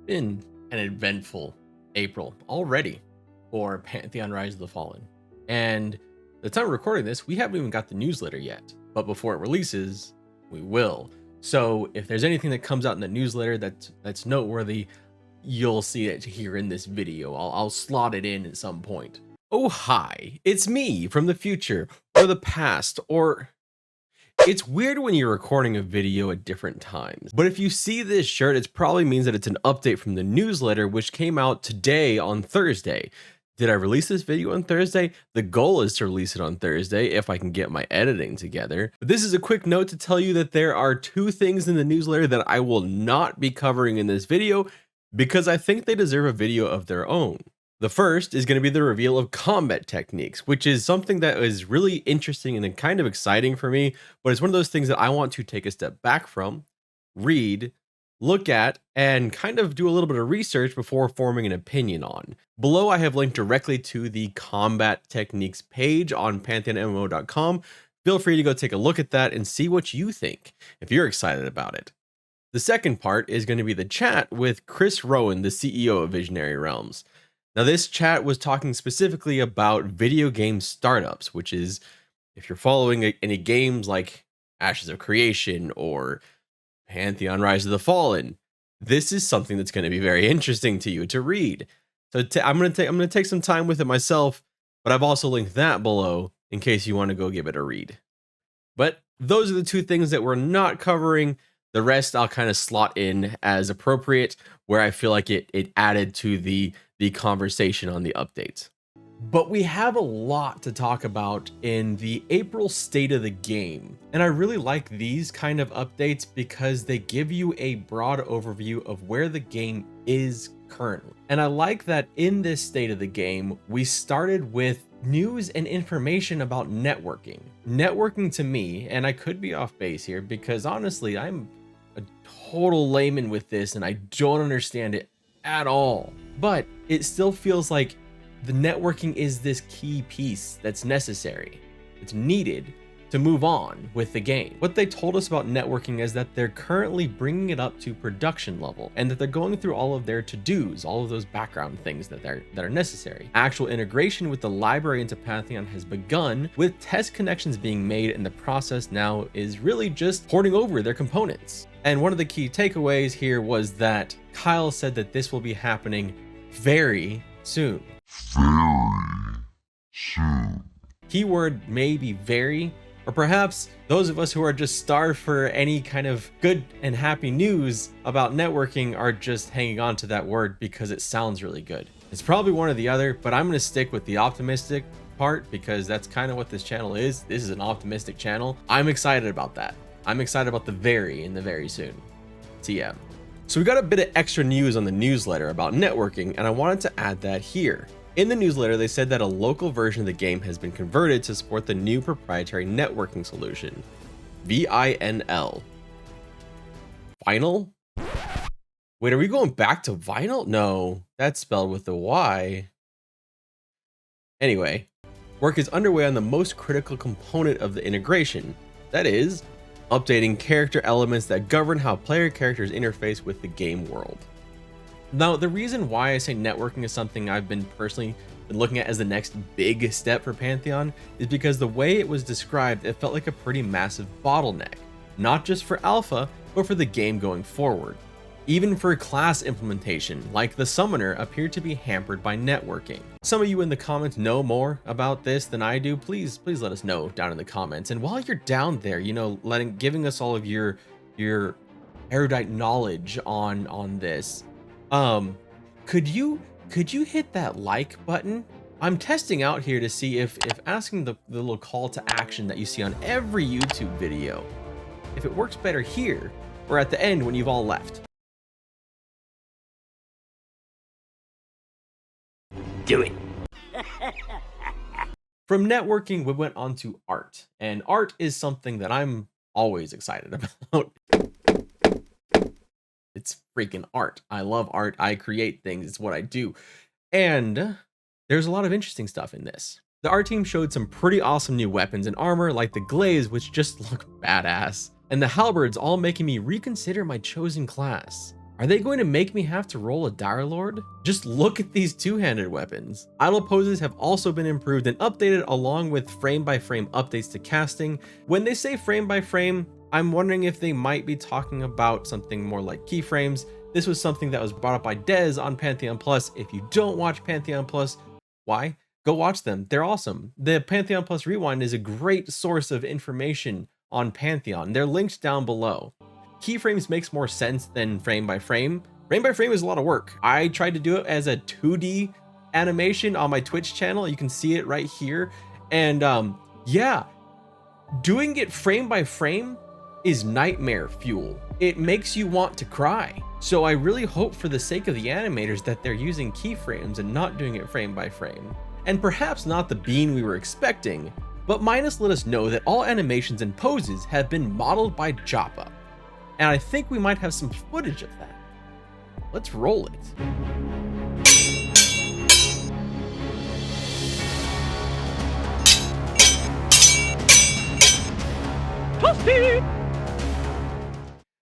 been an eventful April already for Pantheon Rise of the Fallen. And the time we're recording this, we haven't even got the newsletter yet, but before it releases, we will. So if there's anything that comes out in the newsletter that's noteworthy, you'll see it here in this video. I'll slot it in at some point. Oh, hi, it's me from the future or the past, or it's weird when you're recording a video at different times, but if you see this shirt, it probably means that it's an update from the newsletter, which came out today on Thursday. Did I release this video on Thursday? The goal is to release it on Thursday if I can get my editing together. But this is a quick note to tell you that there are two things in the newsletter that I will not be covering in this video because I think they deserve a video of their own. The first is going to be the reveal of combat techniques, which is something that is really interesting and kind of exciting for me, but it's one of those things that I want to take a step back from, read, look at, and kind of do a little bit of research before forming an opinion on. Below, I have linked directly to the combat techniques page on pantheonmmo.com. Feel free to go take a look at that and see what you think, if you're excited about it. The second part is going to be the chat with Rowan, the CEO of Visionary Realms. Now, this chat was talking specifically about video game startups, which is, if you're following any games like Ashes of Creation or Pantheon Rise of the Fallen, this is something that's going to be very interesting to you to read. So I'm going to take some time with it myself, but I've also linked that below in case you want to go give it a read. But those are the two things that we're not covering. The rest I'll kind of slot in as appropriate, where I feel like it added to the conversation on the updates. But we have a lot to talk about in the April State of the Game. And I really like these kind of updates because they give you a broad overview of where the game is currently. And I like that in this State of the Game, we started with news and information about networking. Networking to me, and I could be off base here because honestly, I'm a total layman with this and I don't understand it at all. But it still feels like the networking is this key piece that's necessary. It's needed to move on with the game. What they told us about networking is that they're currently bringing it up to production level and that they're going through all of their to-dos, all of those background things that are necessary. Actual integration with the library into Pantheon has begun, with test connections being made, and the process now is really just porting over their components. And one of the key takeaways here was that Kyle said that this will be happening very soon. Very soon. Keyword maybe very, or perhaps those of us who are just starved for any kind of good and happy news about networking are just hanging on to that word because it sounds really good. It's probably one or the other, but I'm going to stick with the optimistic part because that's kind of what this channel is. This is an optimistic channel. I'm excited about that. I'm excited about the very soon. TM. So we got a bit of extra news on the newsletter about networking, and I wanted to add that here. In the newsletter, they said that a local version of the game has been converted to support the new proprietary networking solution, VINL. Vinyl? Wait, are we going back to vinyl? No, that's spelled with a Y. Anyway, work is underway on the most critical component of the integration, that is, updating character elements that govern how player characters interface with the game world. Now, the reason why I say networking is something I've been personally looking at as the next big step for Pantheon is because the way it was described, it felt like a pretty massive bottleneck, not just for alpha, but for the game going forward. Even for class implementation, like the summoner, appeared to be hampered by networking. Some of you in the comments know more about this than I do. Please let us know down in the comments. And while you're down there, you know, giving us all of your erudite knowledge on this, could you hit that like button? I'm testing out here to see if asking the little call to action that you see on every YouTube video, if it works better here or at the end when you've all left. Do it. From networking, we went on to art, and art is something that I'm always excited about. It's freaking art. I love art. I create things. It's what I do. And there's a lot of interesting stuff in this. The art team showed some pretty awesome new weapons and armor, like the glaives, which just look badass, and the halberds, all making me reconsider my chosen class. Are they going to make me have to roll a Dire Lord? Just look at these two-handed weapons. Idle poses have also been improved and updated along with frame-by-frame updates to casting. When they say frame-by-frame, I'm wondering if they might be talking about something more like keyframes. This was something that was brought up by Dez on Pantheon Plus. If you don't watch Pantheon Plus, why? Go watch them. They're awesome. The Pantheon Plus Rewind is a great source of information on Pantheon. They're linked down below. Keyframes makes more sense than frame by frame. Frame by frame is a lot of work. I tried to do it as a 2D animation on my Twitch channel. You can see it right here. And yeah, doing it frame by frame is nightmare fuel. It makes you want to cry. So I really hope for the sake of the animators that they're using keyframes and not doing it frame by frame. And perhaps not the bean we were expecting, but Minus let us know that all animations and poses have been modeled by Joppa. And I think we might have some footage of that. Let's roll it.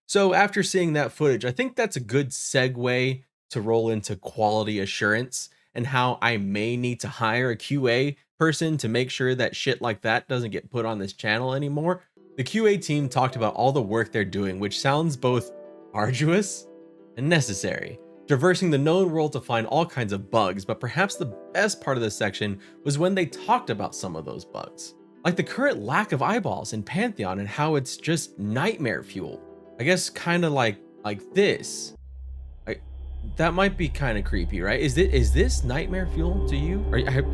So after seeing that footage, I think that's a good segue to roll into quality assurance and how I may need to hire a QA person to make sure that shit like that doesn't get put on this channel anymore. The QA team talked about all the work they're doing, which sounds both arduous and necessary, traversing the known world to find all kinds of bugs, but perhaps the best part of this section was when they talked about some of those bugs. Like the current lack of eyeballs in Pantheon and how it's just nightmare fuel. I guess kind of like this. That might be kind of creepy, right? Is this nightmare fuel to you?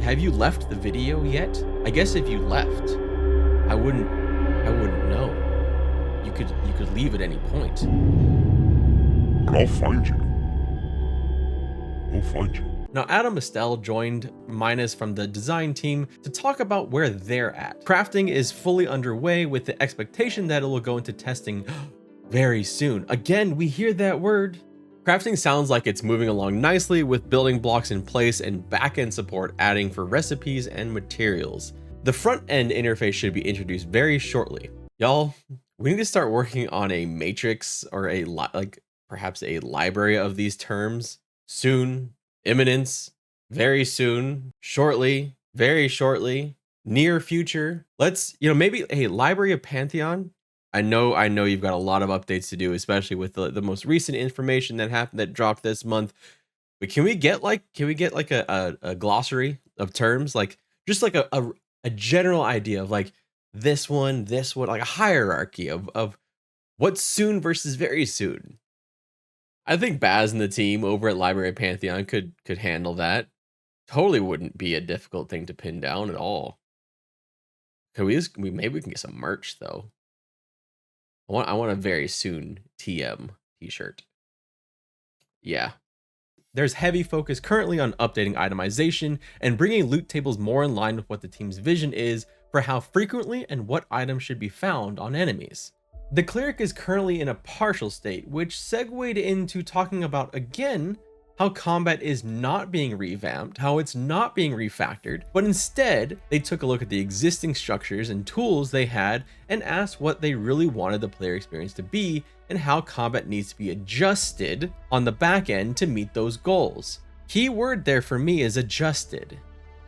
Have you left the video yet? I guess if you left, I wouldn't know. You could leave at any point. And I'll find you. I'll find you. Now, Adam Estelle joined Minus from the design team to talk about where they're at. Crafting is fully underway with the expectation that it will go into testing very soon. Again, we hear that word. Crafting sounds like it's moving along nicely with building blocks in place and back-end support adding for recipes and materials. The front-end interface should be introduced very shortly. Y'all, we need to start working on a matrix or perhaps a library of these terms soon, imminence, very soon, shortly, very shortly, near future. Let's, maybe a library of Pantheon. I know you've got a lot of updates to do, especially with the most recent information that dropped this month. But can we get a glossary of terms, like just like a general idea of like this one, like a hierarchy of what's soon versus very soon? I think Baz and the team over at Library of Pantheon could handle that. Totally wouldn't be a difficult thing to pin down at all. Maybe we can get some merch though. I want a very soon TM t-shirt. Yeah. There's heavy focus currently on updating itemization and bringing loot tables more in line with what the team's vision is for how frequently and what items should be found on enemies. The cleric is currently in a partial state, which segued into talking about again how combat is not being revamped, how it's not being refactored, but instead they took a look at the existing structures and tools they had and asked what they really wanted the player experience to be and how combat needs to be adjusted on the back end to meet those goals. Key word there for me is adjusted,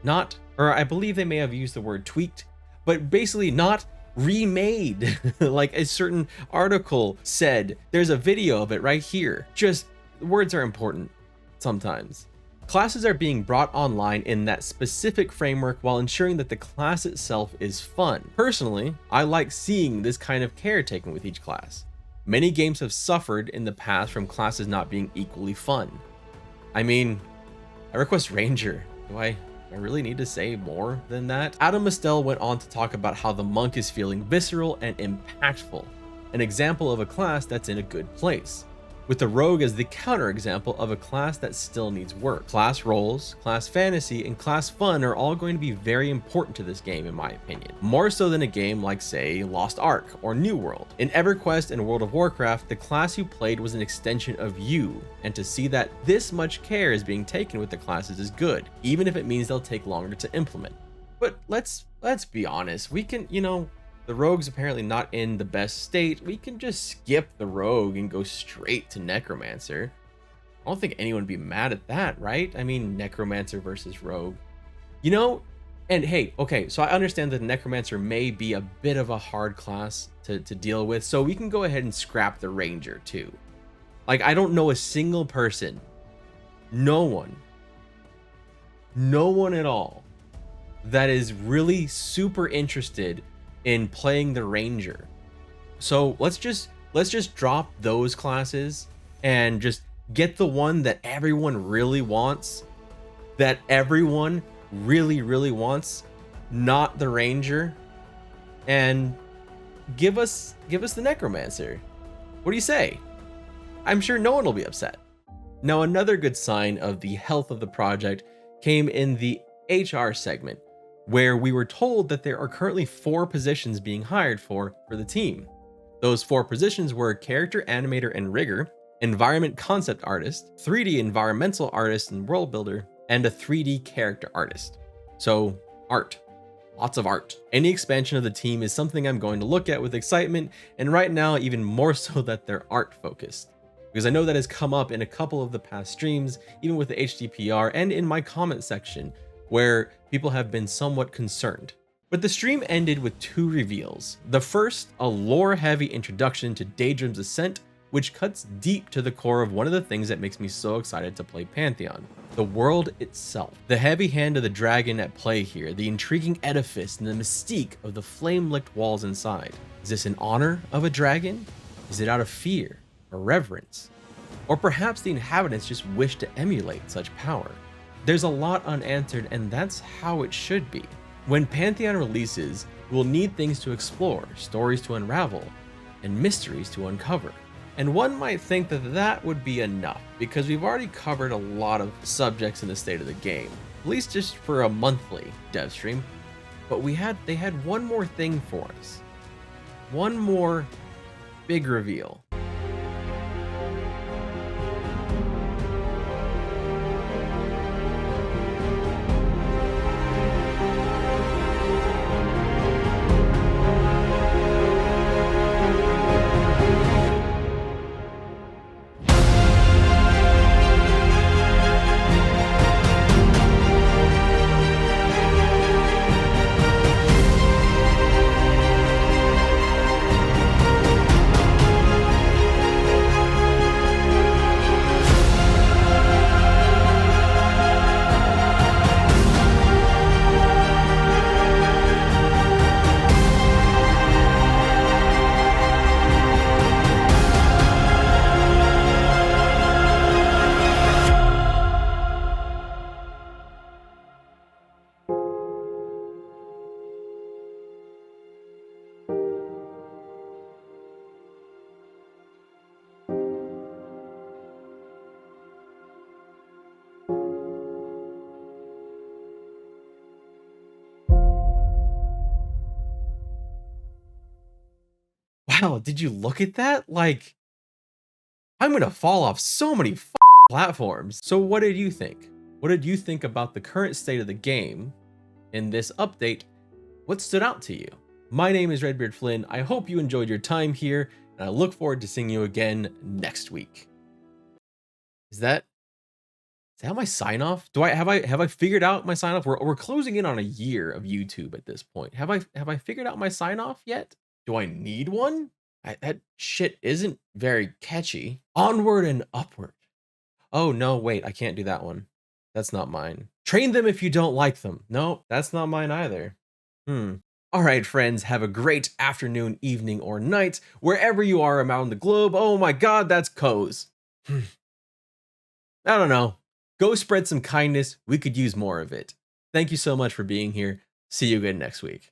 not, or I believe they may have used the word tweaked, but basically not remade. Like a certain article said, there's a video of it right here. Just words are important. Sometimes. Classes are being brought online in that specific framework while ensuring that the class itself is fun. Personally, I like seeing this kind of care taken with each class. Many games have suffered in the past from classes not being equally fun. I mean, I request Ranger. Do I really need to say more than that? Adam Estelle went on to talk about how the monk is feeling visceral and impactful, an example of a class that's in a good place, with the rogue as the counterexample of a class that still needs work. Class roles, class fantasy, and class fun are all going to be very important to this game in my opinion, more so than a game like say Lost Ark or New World. In EverQuest and World of Warcraft, the class you played was an extension of you, and to see that this much care is being taken with the classes is good, even if it means they'll take longer to implement. But let's be honest, we can, The rogue's apparently not in the best state. We can just skip the rogue and go straight to necromancer. I don't think anyone would be mad at that, right? I mean, necromancer versus rogue. You know, and hey, okay, so I understand that necromancer may be a bit of a hard class to deal with, so we can go ahead and scrap the ranger too. Like, I don't know a single person, no one at all that is really super interested in playing the ranger. So let's just drop those classes and just get the one that everyone really wants, really wants, not the ranger, and give us the necromancer. What do you say? I'm sure no one will be upset. Now, another good sign of the health of the project came in the HR segment, where we were told that there are currently 4 positions being hired for the team. Those 4 positions were character animator and rigger, environment concept artist, 3D environmental artist and world builder, and a 3D character artist. So, art. Lots of art. Any expansion of the team is something I'm going to look at with excitement, and right now even more so that they're art focused. Because I know that has come up in a couple of the past streams, even with the HDPR and in my comment section, where people have been somewhat concerned. But the stream ended with 2 reveals. The first, a lore-heavy introduction to Daedrum's Ascent, which cuts deep to the core of one of the things that makes me so excited to play Pantheon: the world itself. The heavy hand of the dragon at play here, the intriguing edifice, and the mystique of the flame-licked walls inside. Is this in honor of a dragon? Is it out of fear or reverence? Or perhaps the inhabitants just wish to emulate such power? There's a lot unanswered, and that's how it should be. When Pantheon releases, we'll need things to explore, stories to unravel, and mysteries to uncover. And one might think that that would be enough, because we've already covered a lot of subjects in the state of the game, at least just for a monthly dev stream. But they had one more thing for us. One more big reveal. Wow, did you look at that? Like, I'm gonna fall off so many platforms. So what did you think? What did you think about the current state of the game in this update? What stood out to you? My name is Redbeard Flynn. I hope you enjoyed your time here, and I look forward to seeing you again next week. Is that my sign off? Have I figured out my sign off? We're closing in on a year of YouTube at this point. Have I figured out my sign off yet? Do I need one? That shit isn't very catchy. Onward and upward. Oh no, wait, I can't do that one. That's not mine. Train them if you don't like them. No, that's not mine either. All right, friends, have a great afternoon, evening, or night, wherever you are around the globe. Oh my God, that's Co's. I don't know. Go spread some kindness. We could use more of it. Thank you so much for being here. See you again next week.